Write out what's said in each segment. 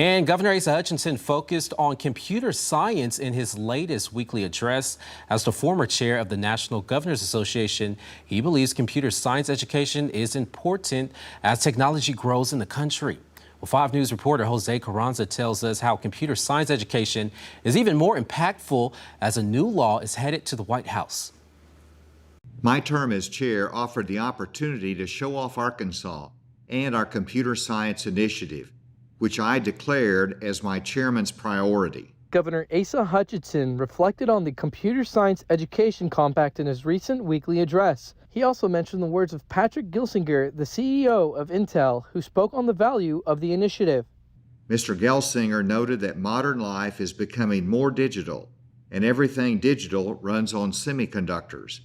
And Governor Asa Hutchinson focused on computer science in his latest weekly address. As the former chair of the National Governors Association, he believes computer science education is important as technology grows in the country. Well, 5 News reporter Jose Carranza tells us how computer science education is even more impactful as a new law is headed to the White House. My term as chair offered the opportunity to show off Arkansas and our computer science initiative, which I declared as my chairman's priority. Governor Asa Hutchinson reflected on the Computer Science Education Compact in his recent weekly address. He also mentioned the words of Patrick Gelsinger, the CEO of Intel, who spoke on the value of the initiative. Mr. Gelsinger noted that modern life is becoming more digital, and everything digital runs on semiconductors.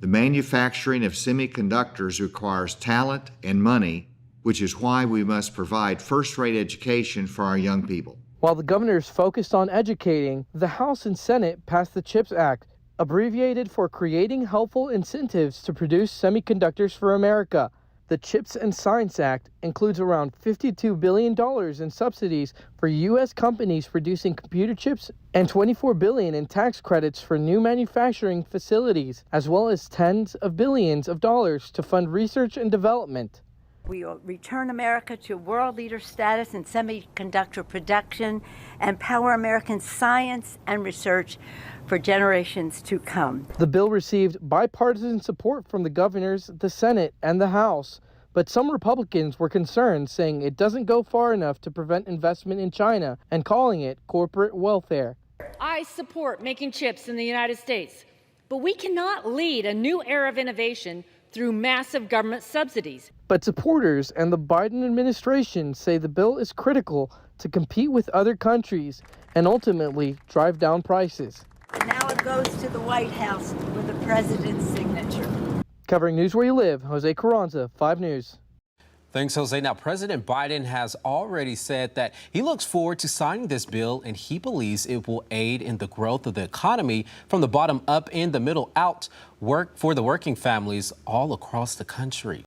The manufacturing of semiconductors requires talent and money, which is why we must provide first-rate education for our young people. While the governor is focused on educating, the House and Senate passed the CHIPS Act, abbreviated for Creating Helpful Incentives to Produce Semiconductors for America. The CHIPS and Science Act includes around $52 billion in subsidies for U.S. companies producing computer chips and $24 billion in tax credits for new manufacturing facilities, as well as tens of billions of dollars to fund research and development. We will return America to world leader status in semiconductor production and power American science and research for generations to come. The bill received bipartisan support from the governors, the Senate, and the House, but some Republicans were concerned, saying it doesn't go far enough to prevent investment in China and calling it corporate welfare. I support making chips in the United States, but we cannot lead a new era of innovation through massive government subsidies. But supporters and the Biden administration say the bill is critical to compete with other countries and ultimately drive down prices. Now it goes to the White House with the president's signature. Covering News Where You Live, Jose Carranza, 5 News. Thanks, Jose. Now, President Biden has already said that he looks forward to signing this bill, and he believes it will aid in the growth of the economy from the bottom up and the middle out, work for the working families all across the country.